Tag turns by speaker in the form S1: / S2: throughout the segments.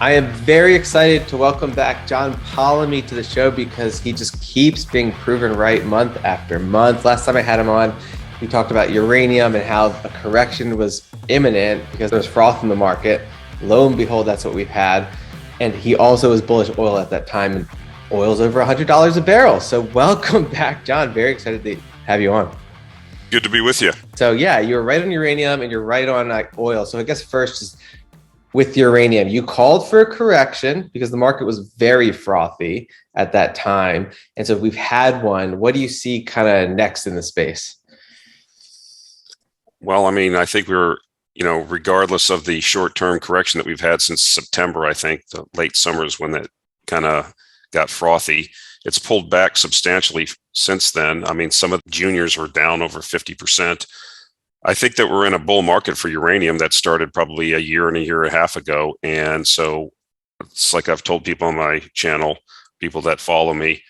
S1: I am very excited to welcome back John Polomny to the show because he just keeps being proven right month after month. Last time I had him on, we talked about uranium and how a correction was imminent because there was froth in the market. Lo and behold, that's what we've had. And he also was bullish oil at that time, and oil's over $100 a barrel. So welcome back, John. Very excited to have you on.
S2: Good to be with you.
S1: So yeah, you're right on uranium and you're right on oil. So I guess first, just with uranium, you called for a correction because the market was very frothy at that time. And so we've had one. What do you see kind of next in the space?
S2: Well, I think we're, regardless of the short-term correction that we've had since September, I think the late summer is when that kind of got frothy. It's pulled back substantially since then. Some of the juniors were down over 50%. I think that we're in a bull market for uranium that started probably a year and a half ago. And so it's like I've told people on my channel, people that follow me,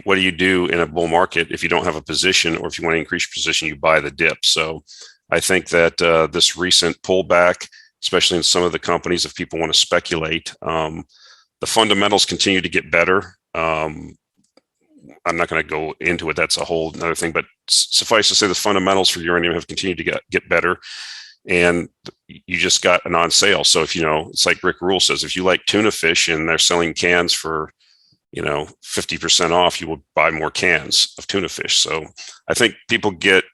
S2: what do you do in a bull market if you don't have a position, or if you want to increase your position, you buy the dip. So I think that this recent pullback, especially in some of the companies, if people want to speculate, the fundamentals continue to get better. I'm not going to go into it. That's a whole other thing, but suffice to say the fundamentals for uranium have continued to get better, and you just got an on sale. So if, it's like Rick Rule says, if you like tuna fish and they're selling cans for, 50% off, you will buy more cans of tuna fish. So I think people get,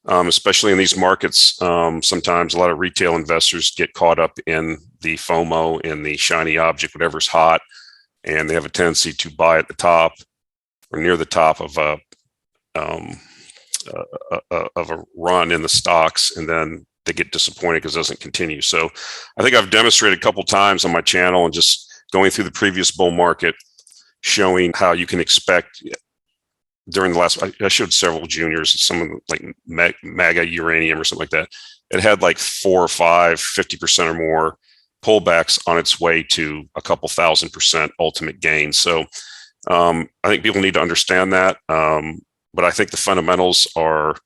S2: especially in these markets, sometimes a lot of retail investors get caught up in the FOMO, in the shiny object, whatever's hot, and they have a tendency to buy at the top or near the top of a run in the stocks, and then they get disappointed because it doesn't continue. So I think I've demonstrated a couple times on my channel and just going through the previous bull market, showing how you can expect during the last, I showed several juniors, some of them like MAGA uranium or something like that. It had like 4 or 5, 50% or more pullbacks on its way to a couple 1,000% ultimate gain. So I think people need to understand that. But I think the fundamentals are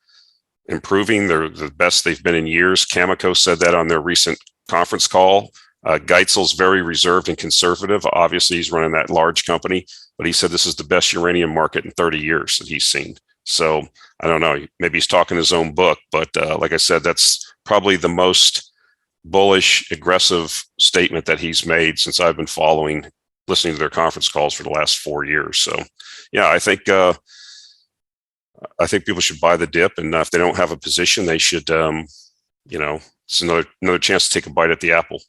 S2: improving. They're the best they've been in years. Cameco said that on their recent conference call. Geitzel's very reserved and conservative. Obviously, he's running that large company, but he said this is the best uranium market in 30 years that he's seen. So I don't know, maybe he's talking his own book, but like I said, that's probably the most bullish, aggressive statement that he's made since I've been listening to their conference calls for the last 4 years. So yeah, I think people should buy the dip, and if they don't have a position, they should, it's another chance to take a bite at the apple.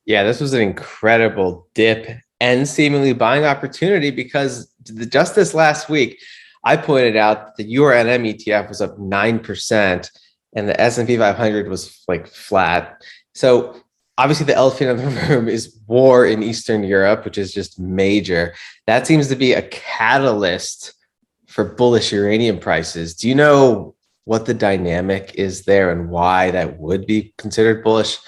S1: Yeah, this was an incredible dip and seemingly buying opportunity because just this last week, I pointed out the URNM ETF was up 9% and the S&P 500 was like flat. So obviously the elephant in the room is war in Eastern Europe, which is just major. That seems to be a catalyst for bullish uranium prices. Do you know what the dynamic is there and why that would be considered bullish?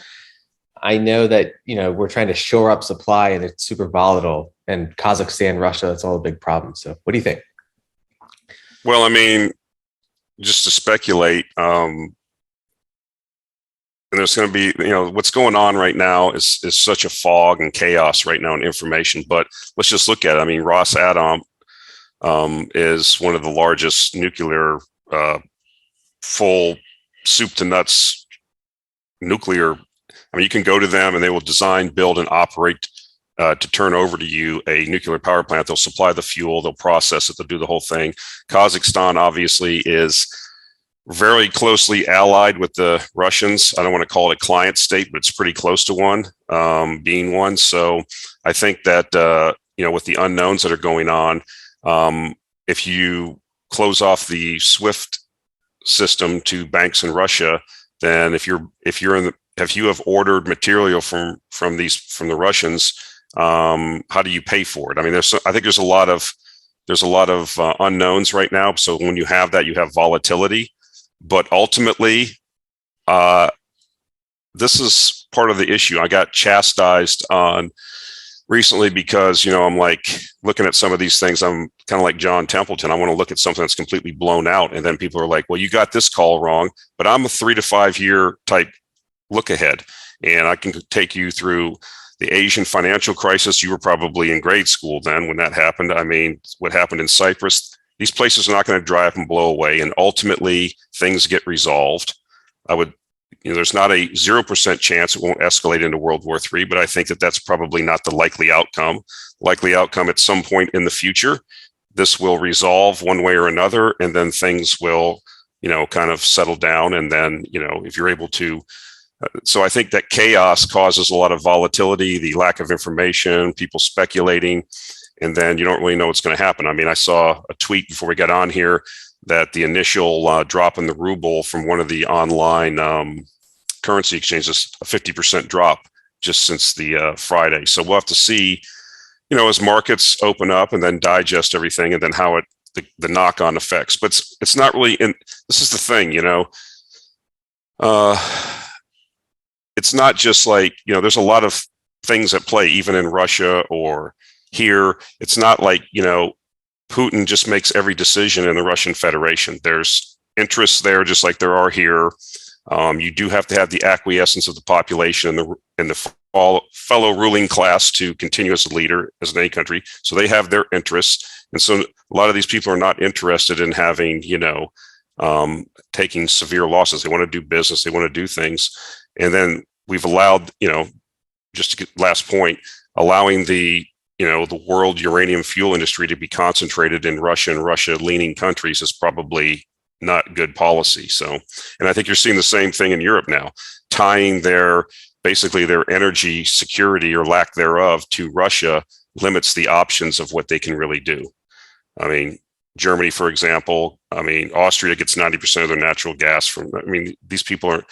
S1: I know that, we're trying to shore up supply and it's super volatile, and Kazakhstan, Russia, that's all a big problem. So what do you think?
S2: Well, just to speculate, and there's going to be, what's going on right now is such a fog and chaos right now in information, but let's just look at it. Rosatom is one of the largest nuclear, full soup to nuts nuclear. You can go to them and they will design, build, and operate to turn over to you a nuclear power plant. They'll supply the fuel, they'll process it, they'll do the whole thing. Kazakhstan obviously is very closely allied with the Russians. I don't want to call it a client state, but it's pretty close to one, being one. So I think that, with the unknowns that are going on, if you close off the SWIFT system to banks in Russia, then if you have ordered material from the Russians, how do you pay for it? I think there's a lot of unknowns right now. So when you have that, you have volatility. But ultimately, this is part of the issue. I got chastised on recently because, I'm like looking at some of these things. I'm kind of like John Templeton. I want to look at something that's completely blown out. And then people are like, well, you got this call wrong, but I'm a 3 to 5 year type look ahead. And I can take you through The Asian financial crisis, you were probably in grade school then when that happened. I mean, what happened in Cyprus, these places are not going to dry up and blow away. And ultimately, things get resolved. There's not a 0% chance it won't escalate into World War III, but I think that that's probably not the likely outcome. Likely outcome at some point in the future, this will resolve one way or another, and then things will, kind of settle down. And then, if you're able to, so I think that chaos causes a lot of volatility, the lack of information, people speculating, and then you don't really know what's going to happen. I mean, I saw a tweet before we got on here that the initial drop in the ruble from one of the online currency exchanges, a 50% drop just since the Friday. So we'll have to see, as markets open up and then digest everything, and then how the knock-on effects. But it's not really. And this is the thing, it's not just like, there's a lot of things at play, even in Russia or here. It's not like, Putin just makes every decision in the Russian Federation. There's interests there, just like there are here. You do have to have the acquiescence of the population and the fellow ruling class to continue as a leader, as in any country. So they have their interests. And so a lot of these people are not interested in having, taking severe losses. They want to do business. They want to do things. And then we've allowed, just to get last point, allowing the world uranium fuel industry to be concentrated in Russia and Russia-leaning countries is probably not good policy. So, and I think you're seeing the same thing in Europe now, tying basically their energy security or lack thereof to Russia limits the options of what they can really do. I mean, Germany, for example, Austria gets 90% of their natural gas from, these people are,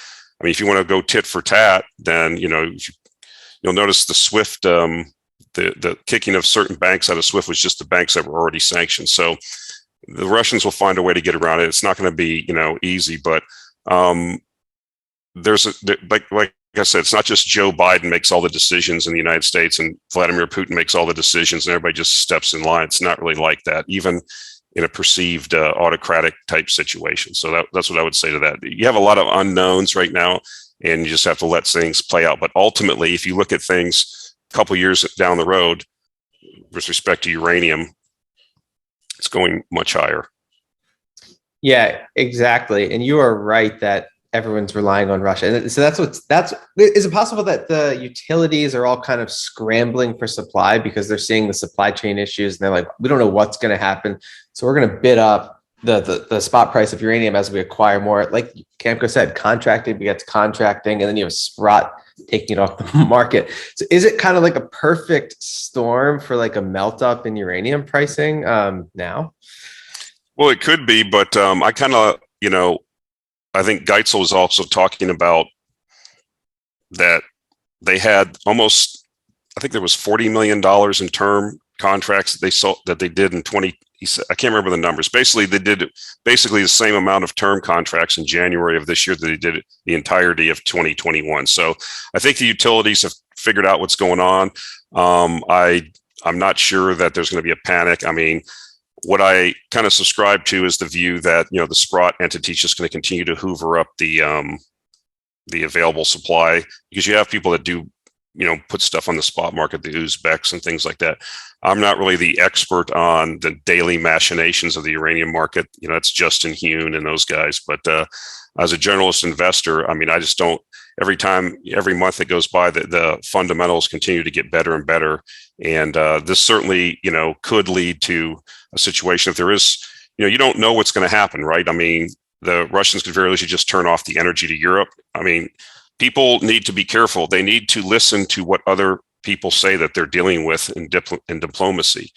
S2: if you want to go tit for tat, then, you'll notice the SWIFT, the kicking of certain banks out of SWIFT was just the banks that were already sanctioned. So the Russians will find a way to get around it. It's not going to be, easy, but like I said, it's not just Joe Biden makes all the decisions in the United States and Vladimir Putin makes all the decisions and everybody just steps in line. It's not really like that, even in a perceived autocratic type situation. So that's what I would say to that. You have a lot of unknowns right now, and you just have to let things play out. But ultimately, if you look at things a couple years down the road with respect to uranium, it's going much higher.
S1: Yeah, exactly. And you are right that everyone's relying on Russia. And so is it possible that the utilities are all kind of scrambling for supply because they're seeing the supply chain issues and they're like, we don't know what's going to happen. So we're going to bid up the spot price of uranium as we acquire more. Like Camco said, contracting begets contracting, and then you have Sprott taking it off the market. So is it kind of like a perfect storm for like a melt up in uranium pricing now?
S2: Well, it could be, but I kind of, I think Geitzel was also talking about that they had almost, I think there was $40 million in term contracts that they did in 20. He said, I can't remember the numbers. Basically, they did the same amount of term contracts in January of this year that they did the entirety of 2021. So I think the utilities have figured out what's going on. I'm not sure that there's going to be a panic. What I kind of subscribe to is the view that, the Sprott entity is just going to continue to hoover up the available supply, because you have people that do, put stuff on the spot market, the Uzbeks and things like that. I'm not really the expert on the daily machinations of the uranium market. It's Justin Hune and those guys. But as a generalist investor, I just don't, every month that goes by, the fundamentals continue to get better and better. And this certainly, could lead to a situation if there is, you don't know what's going to happen, right? The Russians could very easily just turn off the energy to Europe. People need to be careful. They need to listen to what other people say that they're dealing with in diplomacy.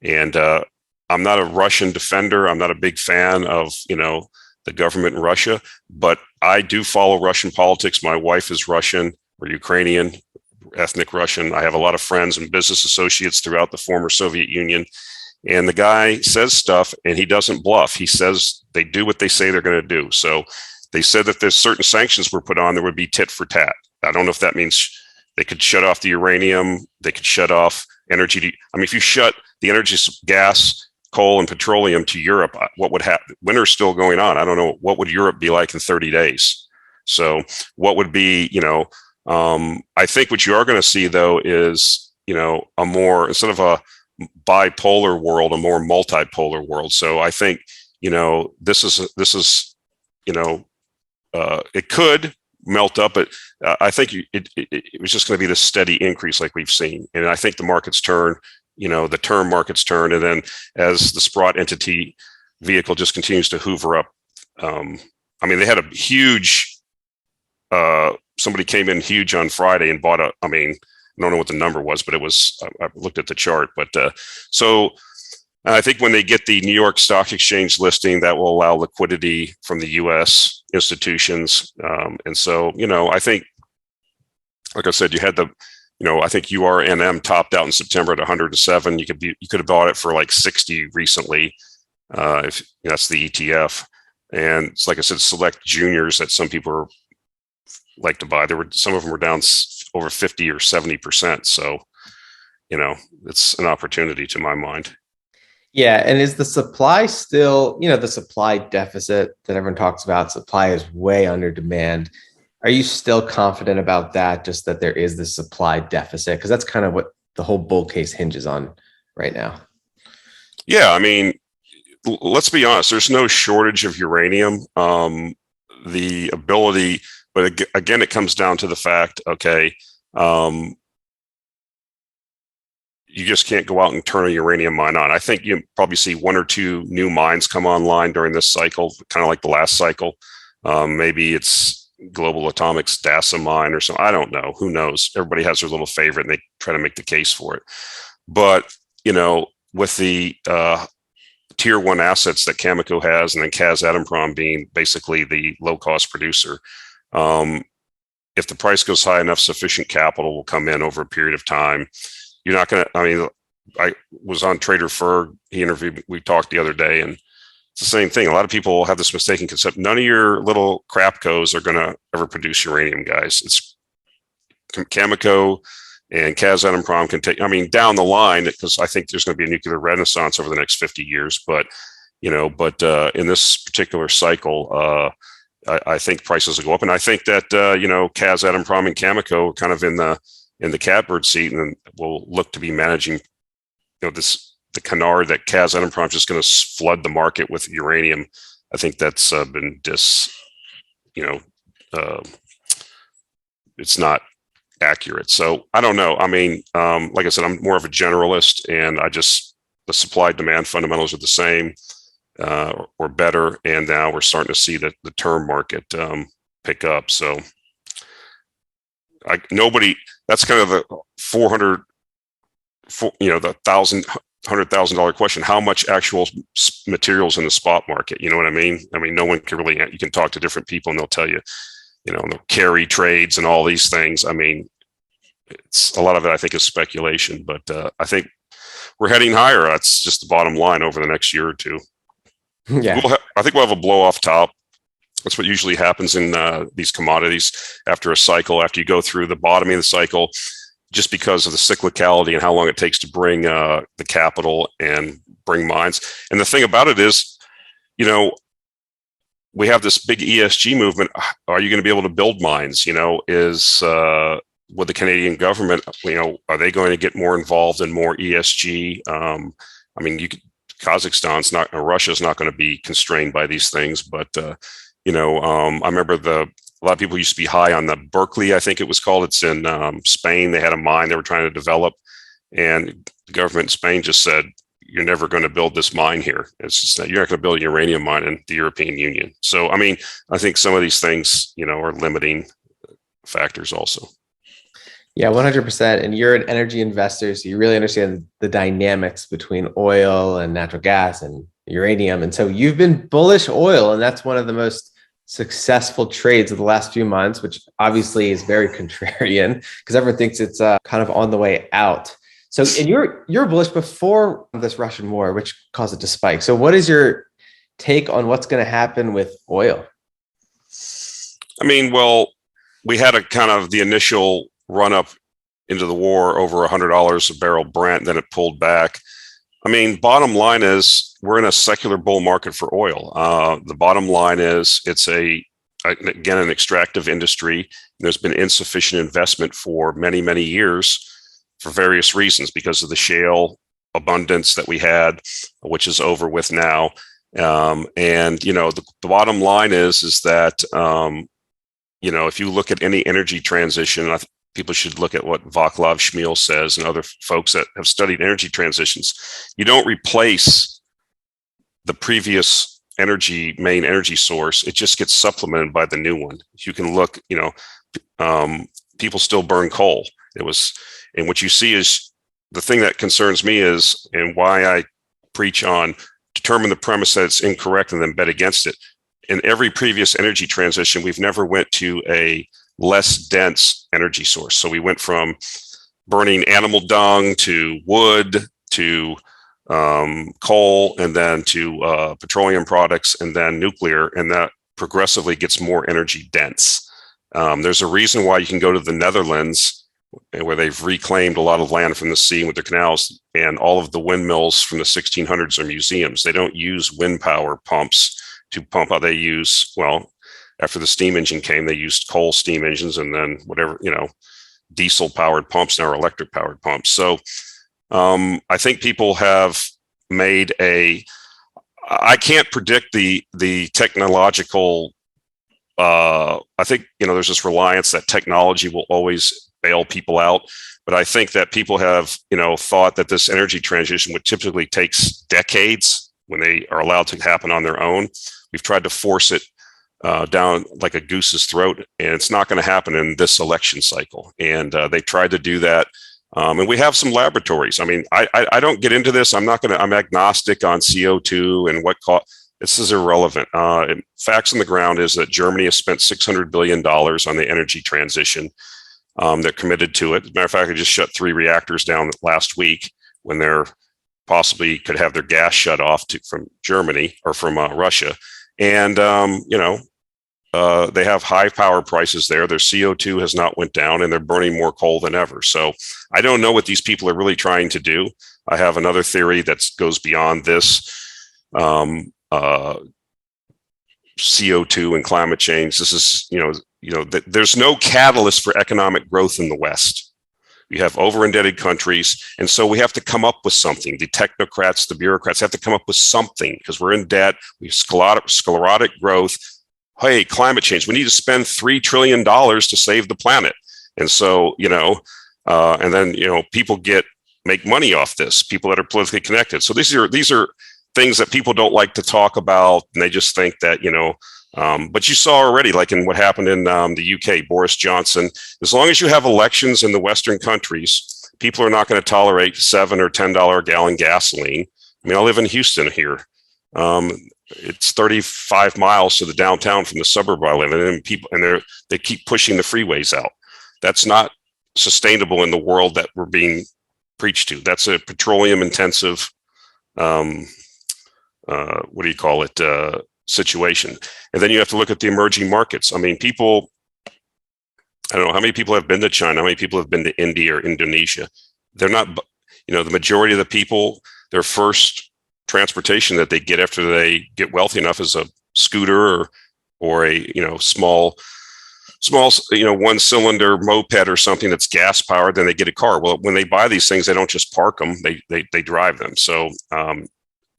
S2: And I'm not a Russian defender. I'm not a big fan of, the government in Russia, but I do follow Russian politics. My wife is Russian or Ukrainian, ethnic Russian. I have a lot of friends and business associates throughout the former Soviet Union. And the guy says stuff and he doesn't bluff. He says they do what they say they're going to do. So they said that there's certain sanctions were put on, there would be tit for tat. I don't know if that means they could shut off the uranium, they could shut off energy. If you shut the energy, gas, coal, and petroleum to Europe, what would happen? Winter's still going on. I don't know. What would Europe be like in 30 days? So what would be, I think what you are going to see though is, a more, instead of a bipolar world, a more multipolar world. So I think, this is, it could melt up, but I think it was just going to be this steady increase like we've seen. And I think the markets turn, the term markets turn. And then as the Sprott entity vehicle just continues to hoover up, they had a huge, somebody came in huge on Friday and bought I don't know what the number was, but it was, I looked at the chart, but so I think when they get the New York Stock Exchange listing, that will allow liquidity from the U.S. institutions. And so, I think, like I said, you had I think URNM topped out in September at 107. You could have bought it for like 60 recently, if that's the ETF. And it's like I said, select juniors that some people like to buy. Some of them were down over 50 or 70%. So, it's an opportunity to my mind.
S1: Yeah. And is the supply still, the supply deficit that everyone talks about, supply is way under demand. Are you still confident about that? Just that there is this supply deficit? Because that's kind of what the whole bull case hinges on right now.
S2: Yeah. Let's be honest, there's no shortage of uranium. The ability, but again, it comes down to the fact, okay, you just can't go out and turn a uranium mine on. I think you probably see one or two new mines come online during this cycle, kind of like the last cycle. Maybe it's Global Atomic's DASA mine or something. I don't know. Who knows? Everybody has their little favorite and they try to make the case for it. But, with the tier one assets that Cameco has, and then Kazatomprom being basically the low cost producer, if the price goes high enough, sufficient capital will come in over a period of time. You're not going to, I was on Trader Ferg. We talked the other day, and it's the same thing. A lot of people have this mistaken concept. None of your little crapcos are going to ever produce uranium, guys. It's Cameco and Kazatomprom can take, down the line, because I think there's going to be a nuclear renaissance over the next 50 years. But, in this particular cycle, I think prices will go up. And I think that, Kazatomprom and Cameco are kind of in the catbird seat, and will look to be managing, the canard that Kazatomprom is just going to flood the market with uranium. I think that's been it's not accurate. So I don't know. Like I said, I'm more of a generalist, and the supply demand fundamentals are the same or better. And now we're starting to see the term market pick up. So that's kind of the the $100,000 question. How much actual materials in the spot market? You know what I mean? No one can really, you can talk to different people and they'll tell you, they'll carry trades and all these things. It's a lot of it, I think, is speculation, but I think we're heading higher. That's just the bottom line over the next year or two.
S1: Yeah.
S2: I think we'll have a blow off top. That's what usually happens in these commodities after a cycle, after you go through the bottoming of the cycle, just because of the cyclicality and how long it takes to bring the capital and bring mines. And the thing about it is, we have this big ESG movement. Are you going to be able to build mines? With the Canadian government, are they going to get more involved in more ESG? Kazakhstan's not, or Russia's not going to be constrained by these things, but I remember a lot of people used to be high on the Berkeley, I think it was called. It's in Spain. They had a mine they were trying to develop, and the government in Spain just said, you're never going to build this mine here. It's just that you're not going to build a uranium mine in the European Union. So, I think some of these things, are limiting factors also.
S1: Yeah, 100%. And you're an energy investor, so you really understand the dynamics between oil and natural gas and uranium. And so you've been bullish oil, and that's one of the most successful trades of the last few months, which obviously is very contrarian because everyone thinks it's kind of on the way out. So, and you're bullish before this Russian war, which caused it to spike. So what is your take on what's going to happen with oil?
S2: Well, we had a kind of the initial run up into the war over $100 a barrel Brent, then it pulled back. Bottom line is we're in a secular bull market for oil. The bottom line is it's a again, an extractive industry. There's been insufficient investment for many, many years for various reasons, because of the shale abundance that we had, which is over with now. And the bottom line is that if you look at any energy transition, people should look at what Vaclav Smil says and other folks that have studied energy transitions. You don't replace the previous main energy source. It just gets supplemented by the new one. You can look, people still burn coal. And what you see is, the thing that concerns me is, and why I preach on, determine the premise that it's incorrect and then bet against it. In every previous energy transition, we've never went to a less dense energy source. So we went from burning animal dung to wood to coal, and then to petroleum products, and then nuclear, and that progressively gets more energy dense. There's a reason why you can go to the Netherlands, where they've reclaimed a lot of land from the sea with their canals, and all of the windmills from the 1600s are museums. They don't use wind power pumps to pump out. They use, after the steam engine came, they used coal steam engines, and then diesel powered pumps now are electric powered pumps. So I think people have made I can't predict the technological, I think, there's this reliance that technology will always bail people out. But I think that people have, thought that this energy transition would typically takes decades when they are allowed to happen on their own. We've tried to force it down like a goose's throat, and it's not going to happen in this election cycle. And they tried to do that. And we have some laboratories. I mean, I don't get into this. I'm agnostic on CO2 and this is irrelevant. Facts on the ground is that Germany has spent $600 billion on the energy transition. They're committed to it. As a matter of fact, they just shut 3 reactors down last week, when they're possibly could have their gas shut off from Germany or from Russia. And, they have high power prices there. Their CO2 has not went down, and they're burning more coal than ever. So I don't know what these people are really trying to do. I have another theory that goes beyond this. CO2 and climate change. This is, there's no catalyst for economic growth in the West. We have over-indebted countries, and so we have to come up with something. The technocrats, the bureaucrats have to come up with something, because we're in debt. We have sclerotic growth. Hey, climate change. We need to spend $3 trillion to save the planet. And so, and then, people make money off this, people that are politically connected. So these are things that people don't like to talk about, and they just think that, but you saw already, like in what happened in the UK, Boris Johnson, as long as you have elections in the Western countries, people are not going to tolerate $7 or $10 a gallon gasoline. I mean, I live in Houston here. It's 35 miles to the downtown from the suburb I live in, and they keep pushing the freeways out. That's not sustainable in the world that we're being preached to. That's a petroleum intensive, situation. And then you have to look at the emerging markets. I mean, I don't know how many people have been to China, how many people have been to India or Indonesia. They're not, the majority of the people, their first transportation that they get after they get wealthy enough is a scooter or a, small, one cylinder moped or something that's gas powered. Then they get a car. Well, when they buy these things, they don't just park them, they drive them. So,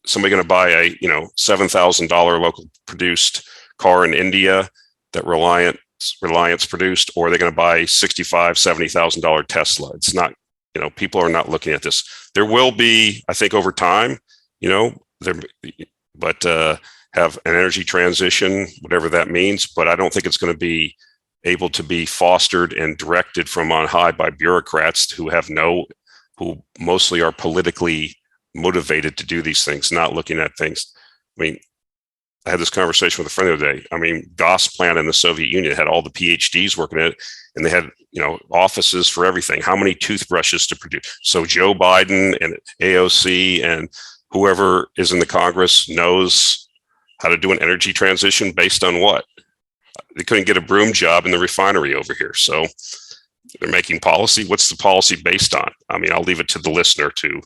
S2: somebody going to buy a, $7,000 local produced car in India that Reliance produced, or they're going to buy $65,000, $70,000 Tesla. It's not, people are not looking at this. There will be, I think, over time, have an energy transition, whatever that means. But I don't think it's going to be able to be fostered and directed from on high by bureaucrats who mostly are politically motivated to do these things, not looking at things. I mean, I had this conversation with a friend the other day. I mean, Goss plant in the Soviet Union had all the PhDs working at it, and they had, offices for everything. How many toothbrushes to produce? So Joe Biden and AOC and whoever is in the Congress knows how to do an energy transition based on what? They couldn't get a broom job in the refinery over here. So they're making policy. What's the policy based on? I mean, I'll leave it to the listener to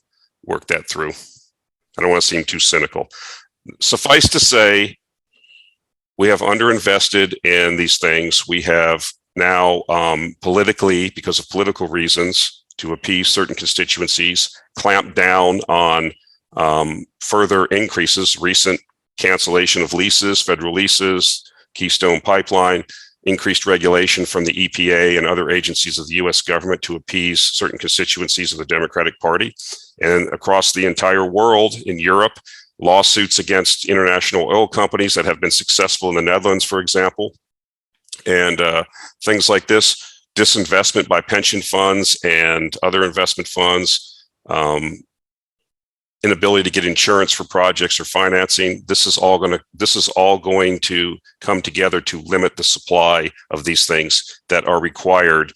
S2: work that through. I don't want to seem too cynical. Suffice to say, we have underinvested in these things. We have now politically, because of political reasons, to appease certain constituencies, clamped down on further increases, recent cancellation of leases, federal leases, Keystone Pipeline, increased regulation from the EPA and other agencies of the US government to appease certain constituencies of the Democratic Party. And across the entire world, in Europe, lawsuits against international oil companies that have been successful in the Netherlands, for example, and things like this, disinvestment by pension funds and other investment funds, inability to get insurance for projects or financing. This is all going to come together to limit the supply of these things that are required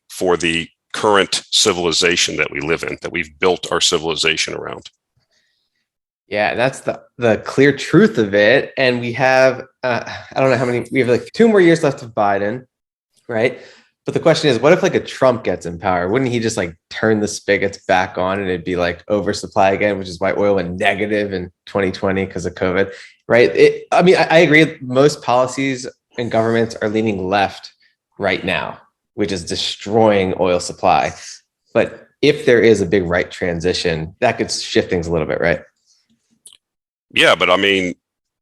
S2: for the current civilization that we live in, that we've built our civilization around.
S1: Yeah, that's the clear truth of it. And we have, I don't know how many, we have like 2 more years left of Biden, right? But the question is, what if like a Trump gets in power? Wouldn't he just like turn the spigots back on and it'd be like oversupply again, which is why oil went negative in 2020 because of COVID, right? I agree. Most policies and governments are leaning left right now, which is destroying oil supply. But if there is a big right transition, that could shift things a little bit, right?
S2: Yeah, but I mean,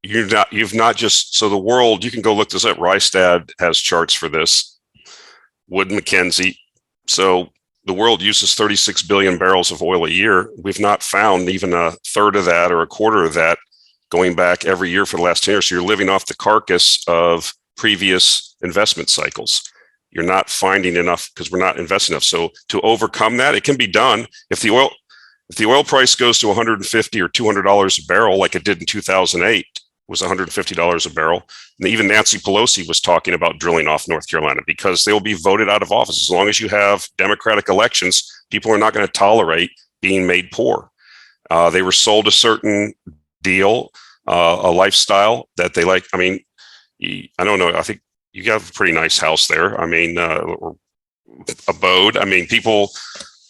S2: you've not just, so the world, you can go look this up. Rystad has charts for this. Wood Mackenzie. So the world uses 36 billion barrels of oil a year. We've not found even a third of that or a quarter of that going back every year for the last 10 years. So you're living off the carcass of previous investment cycles. You're not finding enough because we're not investing enough. So to overcome that, it can be done. If the oil price goes to $150 or $200 a barrel, like it did in 2008, was $150 a barrel. And even Nancy Pelosi was talking about drilling off North Carolina because they will be voted out of office. As long as you have democratic elections, people are not going to tolerate being made poor. They were sold a certain deal, a lifestyle that they like. I mean, I don't know. I think you have a pretty nice house there. I mean, abode. I mean, people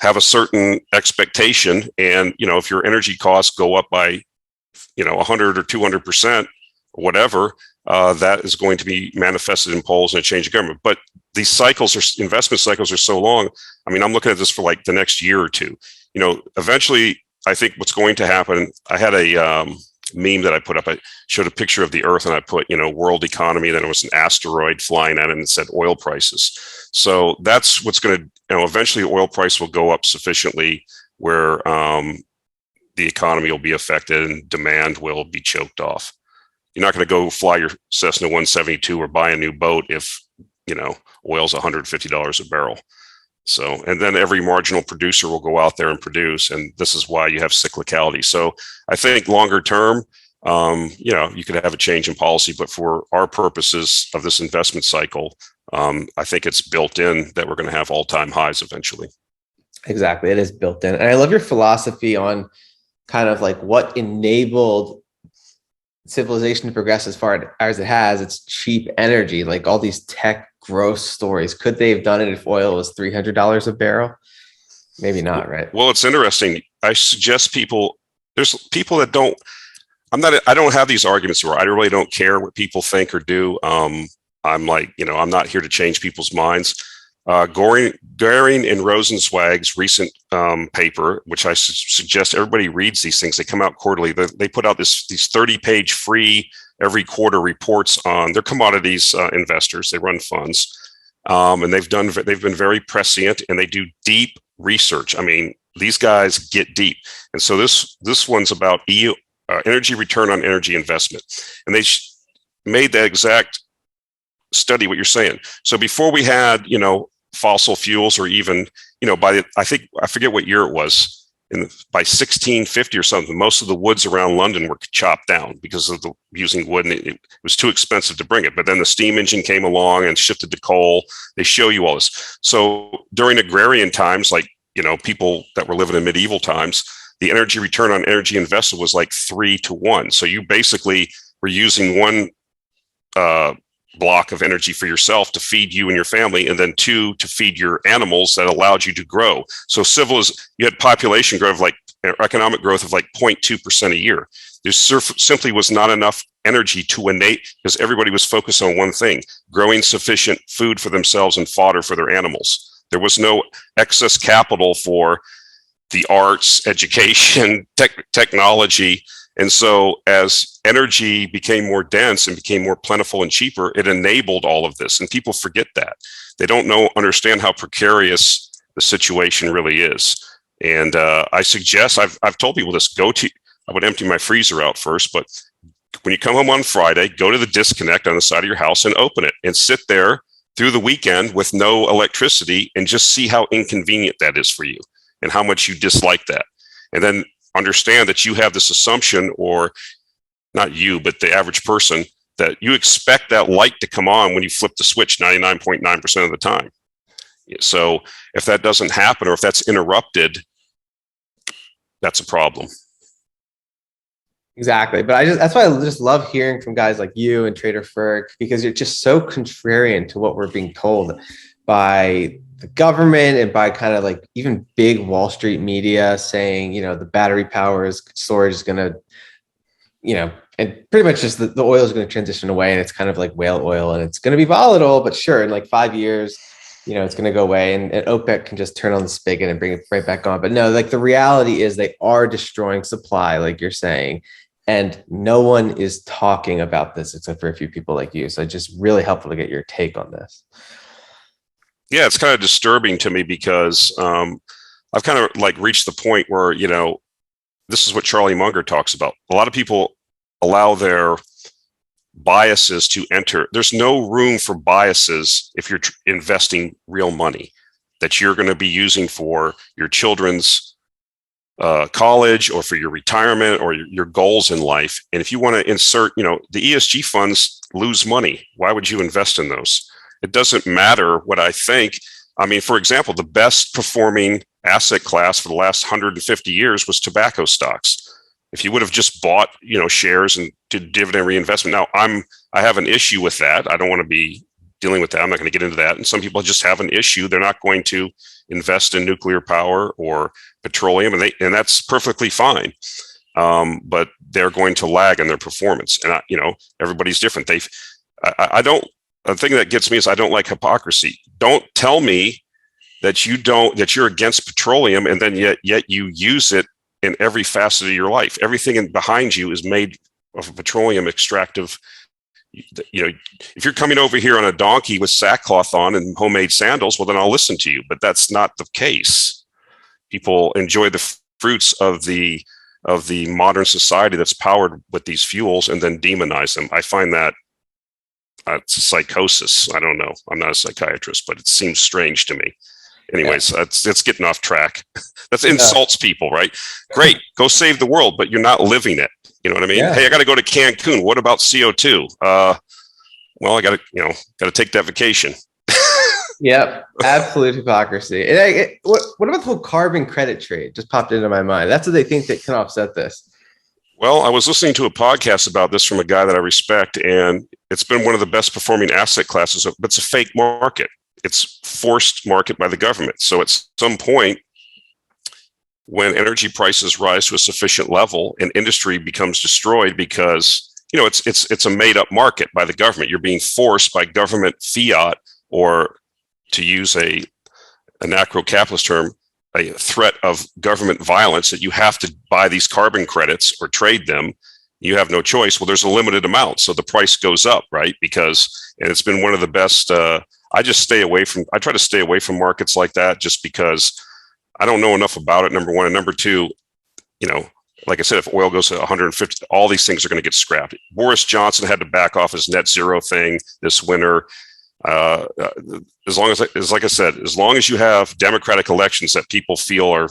S2: have a certain expectation. And, if your energy costs go up by 100 or 200%, whatever, that is going to be manifested in polls and a change of government. But these investment cycles are so long. I mean, I'm looking at this for like the next year or two. Eventually, I think what's going to happen, I had a meme that I put up. I showed a picture of the Earth and I put, world economy. Then it was an asteroid flying at it and it said oil prices. So that's what's going to, eventually oil price will go up sufficiently where the economy will be affected and demand will be choked off. You're not going to go fly your Cessna 172 or buy a new boat if, oil's $150 a barrel. So, and then every marginal producer will go out there and produce. And this is why you have cyclicality. So I think longer term, you could have a change in policy, but for our purposes of this investment cycle, I think it's built in that we're going to have all-time highs eventually.
S1: Exactly. It is built in. And I love your philosophy on kind of like what enabled civilization to progress as far as it has. It's cheap energy, like all these tech growth stories. Could they have done it if oil was $300 a barrel? Maybe not, right?
S2: Well, it's interesting. I suggest there's people that I don't have these arguments where I really don't care what people think or do. I'm like, I'm not here to change people's minds. Goring and Rosenzweig's recent paper, which I suggest everybody reads these things. They come out quarterly. They put out these 30-page free every quarter reports on their commodities investors. They run funds, and they've been very prescient and they do deep research. I mean, these guys get deep, and so this one's about energy return on energy investment, and they made that exact study what you're saying. So before we had fossil fuels, or even I forget what year it was, by 1650 or something, most of the woods around London were chopped down because of using wood, and it was too expensive to bring it. But then the steam engine came along and shifted to coal. They show you all this. So during agrarian times, like people that were living in medieval times, the energy return on energy invested was like 3 to 1. So you basically were using one block of energy for yourself to feed you and your family, and then 2 to feed your animals that allowed you to grow. So you had population growth like economic growth of like 0.2% a year. There simply was not enough energy to innate, because everybody was focused on one thing: growing sufficient food for themselves and fodder for their animals. There was no excess capital for the arts, education, technology. And so as energy became more dense and became more plentiful and cheaper, it enabled all of this. And people forget that. They don't understand how precarious the situation really is. And I suggest, I've told people this, I would empty my freezer out first, but when you come home on Friday, go to the disconnect on the side of your house and open it and sit there through the weekend with no electricity and just see how inconvenient that is for you and how much you dislike that. And then understand that you have this assumption, or not you, but the average person, that you expect that light to come on when you flip the switch 99.9% of the time. So if that doesn't happen, or if that's interrupted, that's a problem.
S1: Exactly. But that's why I just love hearing from guys like you and Trader Ferg, because you're just so contrarian to what we're being told by the government and by kind of like even big Wall Street media saying, the battery power storage is going to, and pretty much just the oil is going to transition away, and it's kind of like whale oil and it's going to be volatile, but sure, in like 5 years, it's going to go away, and OPEC can just turn on the spigot and bring it right back on. But no, like the reality is they are destroying supply, like you're saying, and no one is talking about this except for a few people like you. So it's just really helpful to get your take on this.
S2: Yeah, it's kind of disturbing to me because I've kind of like reached the point where, this is what Charlie Munger talks about. A lot of people allow their biases to enter. There's no room for biases if you're investing real money that you're going to be using for your children's college or for your retirement or your goals in life. And if you want to insert, the ESG funds lose money. Why would you invest in those? It doesn't matter what I think. I mean, for example, the best performing asset class for the last 150 years was tobacco stocks. If you would have just bought, shares and did dividend reinvestment. Now, I have an issue with that. I don't want to be dealing with that. I'm not going to get into that. And some people just have an issue. They're not going to invest in nuclear power or petroleum, and that's perfectly fine. But they're going to lag in their performance. And everybody's different. I don't. The thing that gets me is I don't like hypocrisy. Don't tell me that you're against petroleum, and then yet you use it in every facet of your life. Everything behind you is made of a petroleum extractive. If you're coming over here on a donkey with sackcloth on and homemade sandals, well, then I'll listen to you. But that's not the case. People enjoy the fruits of the modern society that's powered with these fuels and then demonize them. I find that it's a psychosis. I don't know. I'm not a psychiatrist, but it seems strange to me. Anyways, it's getting off track. That insults people, right? Great, go save the world, but you're not living it. You know what I mean? Yeah. Hey, I got to go to Cancun. What about CO2? Well, I got to take that vacation.
S1: Yep, absolute hypocrisy. And what about the whole carbon credit trade? Just popped into my mind. That's what they think that can offset this.
S2: Well, I was listening to a podcast about this from a guy that I respect, and it's been one of the best performing asset classes, but it's a fake market. It's forced market by the government. So at some point, when energy prices rise to a sufficient level and industry becomes destroyed because, it's a made up market by the government. You're being forced by government fiat, or to use a anarcho-capitalist term, a threat of government violence, that you have to buy these carbon credits or trade them. You have no choice. Well, there's a limited amount. So the price goes up, right? And it's been one of the best, I try to stay away from markets like that just because I don't know enough about it, number one. And number two, like I said, if oil goes to 150, all these things are going to get scrapped. Boris Johnson had to back off his net zero thing this winter. As long as you have democratic elections that people feel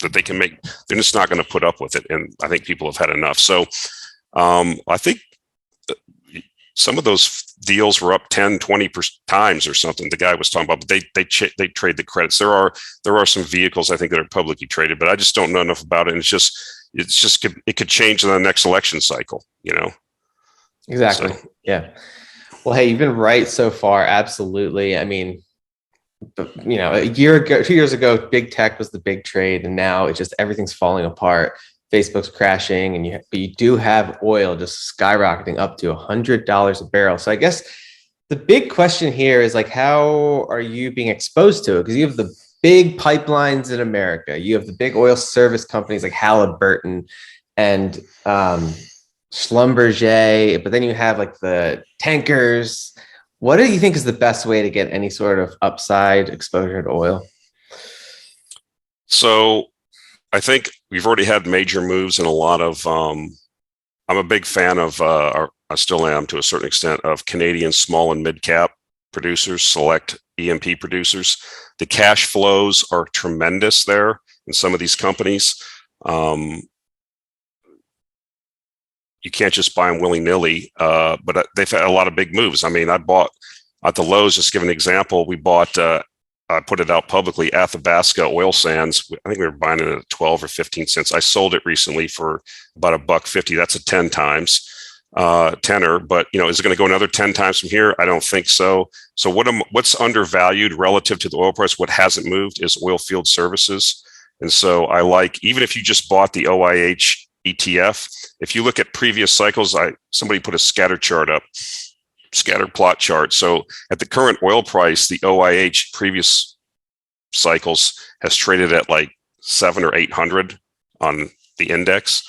S2: that they can make, they're just not going to put up with it. And I think people have had enough. So I think some of those deals were up 10, 20 times or something. The guy was talking about, but they trade the credits. There are some vehicles I think that are publicly traded, but I just don't know enough about it. And it could change in the next election cycle,
S1: Exactly. So. Yeah. Well, hey, you've been right so far. Absolutely. I mean, but a year ago, 2 years ago, big tech was the big trade, and now it's just everything's falling apart. Facebook's crashing, but you do have oil just skyrocketing up to $100 a barrel. So I guess the big question here is like, how are you being exposed to it? Because you have the big pipelines in America, you have the big oil service companies like Halliburton and Schlumberger, but then you have like the tankers. What do you think is the best way to get any sort of upside exposure to oil?
S2: So I think we've already had major moves in a lot of. I'm a big fan of, I still am to a certain extent, of Canadian small and mid cap producers, select E&P producers. The cash flows are tremendous there in some of these companies. You can't just buy them willy nilly, but they've had a lot of big moves. I mean, I bought at the lows, just to give an example, we bought, I put it out publicly, Athabasca Oil Sands. I think we were buying it at 12 or 15 cents. I sold it recently for about $1.50. That's a 10 times tenor, but is it going to go another 10 times from here? I don't think so. So what's undervalued relative to the oil price, what hasn't moved, is oil field services. And so I like, even if you just bought the OIH ETF, if you look at previous cycles, somebody put a scatter plot chart. So at the current oil price, the OIH previous cycles has traded at like 700 or 800 on the index,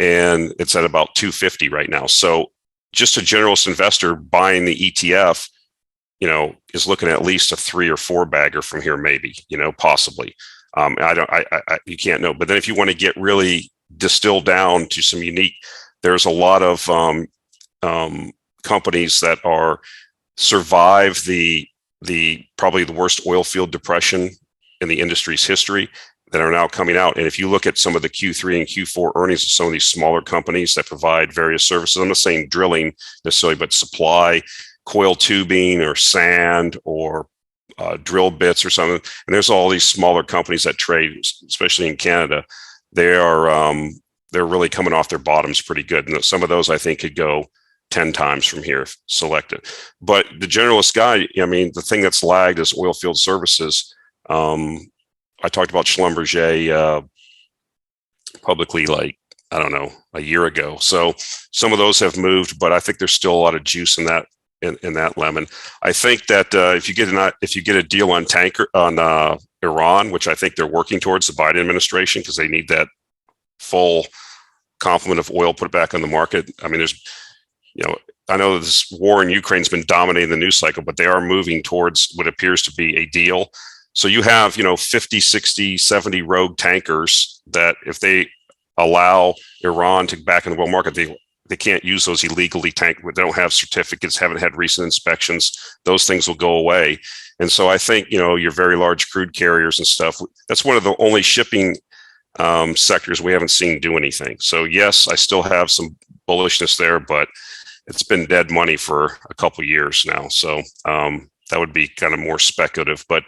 S2: and it's at about 250 right now. So just a generalist investor buying the ETF, is looking at least a 3 or 4 bagger from here, maybe, possibly. You can't know. But then if you want to get really distilled down to some unique, there's a lot of companies that are survive the probably the worst oil field depression in the industry's history that are now coming out. And if you look at some of the Q3 and Q4 earnings of some of these smaller companies that provide various services, I'm not saying drilling necessarily, but supply, coil tubing or sand or drill bits or something. And there's all these smaller companies that trade, especially in Canada. They're really coming off their bottoms pretty good. And some of those I think could go 10 times from here if selected. But the generalist guy, I mean, the thing that's lagged is oil field services. I talked about Schlumberger publicly, like, I don't know, a year ago. So some of those have moved, but I think there's still a lot of juice in that lemon. I think that if you get a deal on Iran, which I think they're working towards, the Biden administration, because they need that full complement of oil put back on the market. I mean, I know this war in Ukraine's been dominating the news cycle, but they are moving towards what appears to be a deal. So you have, 50, 60, 70 rogue tankers that if they allow Iran to back in the world market, they can't use those illegally tanked. They don't have certificates, haven't had recent inspections. Those things will go away. And so I think, your very large crude carriers and stuff, that's one of the only shipping sectors we haven't seen do anything. So yes, I still have some bullishness there, but it's been dead money for a couple of years now. So that would be kind of more speculative, but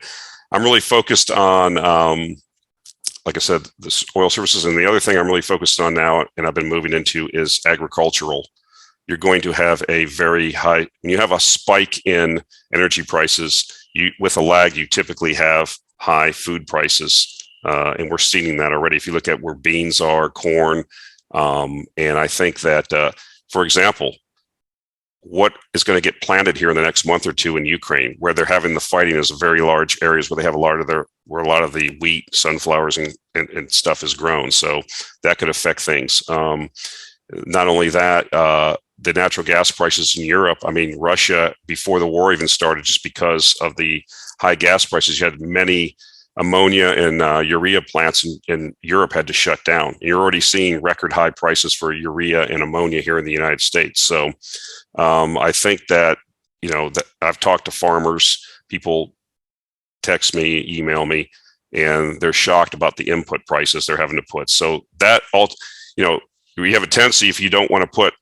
S2: I'm really focused on, like I said, this oil services. And the other thing I'm really focused on now, and I've been moving into, is agricultural. You're going to have a very high, when you have a spike in energy prices, with a lag, you typically have high food prices. And we're seeing that already. If you look at where beans are, corn, and I think that, for example, what is going to get planted here in the next month or two in Ukraine, where they're having the fighting, is very large areas where they have where a lot of the wheat, sunflowers, and stuff is grown. So that could affect things. Not only that, the natural gas prices in Europe. I mean, Russia, before the war even started, just because of the high gas prices, you had many ammonia and urea plants in Europe had to shut down. You're already seeing record high prices for urea and ammonia here in the United States. So I think that, that I've talked to farmers, people text me, email me, and they're shocked about the input prices they're having to put. So that we have a tendency, if you don't want to put,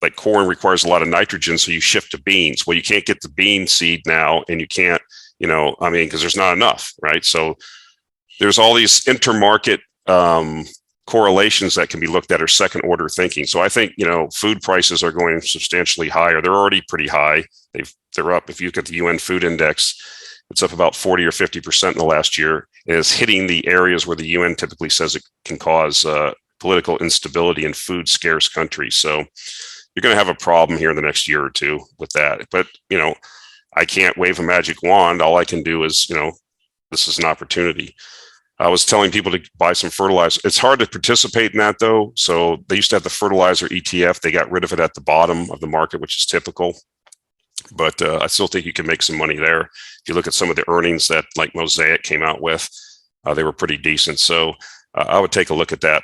S2: like, corn requires a lot of nitrogen, so you shift to beans. Well, you can't get the bean seed now, and you can't, because there's not enough, right? So there's all these intermarket correlations that can be looked at, or second order thinking. So I think, food prices are going substantially higher. They're already pretty high. They're up. If you look at the UN food index, It's up about 40 or 50% in the last year, and is hitting the areas where the UN typically says it can cause political instability in food scarce countries. So you're going to have a problem here in the next year or two with that. But, I can't wave a magic wand. All I can do is, this is an opportunity. I was telling people to buy some fertilizer. It's hard to participate in that, though. So they used to have the fertilizer ETF. They got rid of it at the bottom of the market, which is typical. But I still think you can make some money there. If you look at some of the earnings that like Mosaic came out with, they were pretty decent. So I would take a look at that.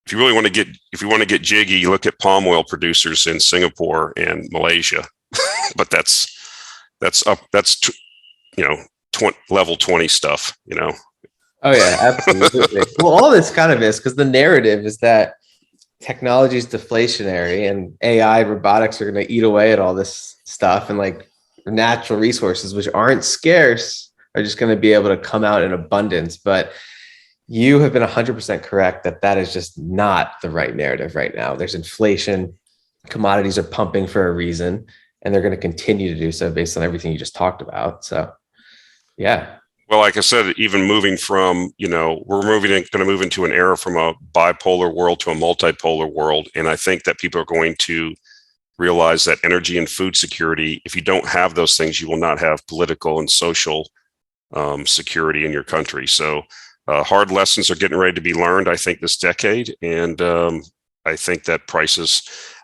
S2: If you want to get jiggy, you look at palm oil producers in Singapore and Malaysia. But that's level 20 stuff.
S1: Oh yeah, absolutely. Well, all this kind of is because the narrative is that technology is deflationary and AI robotics are going to eat away at all this stuff, and like natural resources, which aren't scarce, are just going to be able to come out in abundance. But you have been 100% correct that is just not the right narrative right now. There's inflation, commodities are pumping for a reason, and they're going to continue to do so based on everything you just talked about. So, yeah.
S2: Well, like I said, even moving from, we're going to move into an era from a bipolar world to a multipolar world. And I think that people are going to realize that energy and food security, if you don't have those things, you will not have political and social security in your country. So hard lessons are getting ready to be learned, I think, this decade. And I think that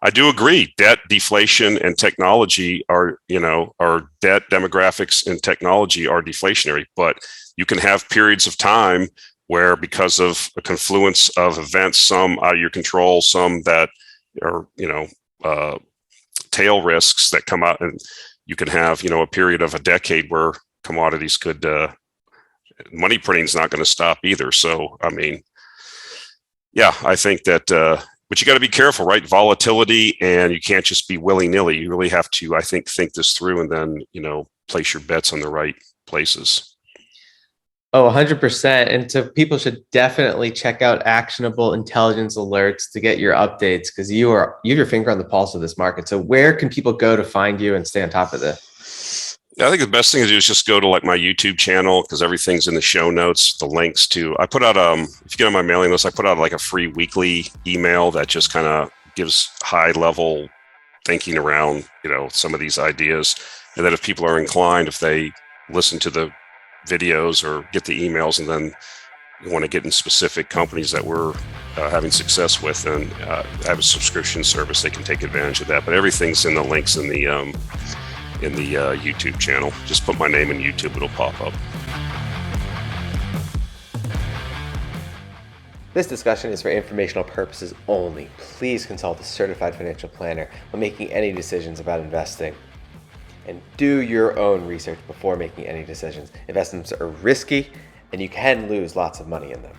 S2: I do agree, debt, deflation, and technology are debt, demographics, and technology are deflationary. But you can have periods of time where, because of a confluence of events, some out of your control, some that are, tail risks that come out, and you can have, a period of a decade where commodities could, money printing is not going to stop either. So, I mean, yeah, I think that, but you got to be careful, right? Volatility, and you can't just be willy-nilly. You really have to, I think this through, and then, place your bets on the right places.
S1: Oh, 100%. And so people should definitely check out Actionable Intelligence Alerts to get your updates, because you have your finger on the pulse of this market. So where can people go to find you and stay on top of this?
S2: I think the best thing to do is just go to like my YouTube channel, because everything's in the show notes. The links to, I put out, if you get on my mailing list, I put out like a free weekly email that just kind of gives high level thinking around, some of these ideas. And then if people are inclined, if they listen to the videos or get the emails, and then want to get in specific companies that we're having success with, and have a subscription service, they can take advantage of that. But everything's in the links in the YouTube channel. Just put my name in YouTube, it'll pop up.
S1: This discussion is for informational purposes only. Please consult a certified financial planner when making any decisions about investing. And do your own research before making any decisions. Investments are risky, and you can lose lots of money in them.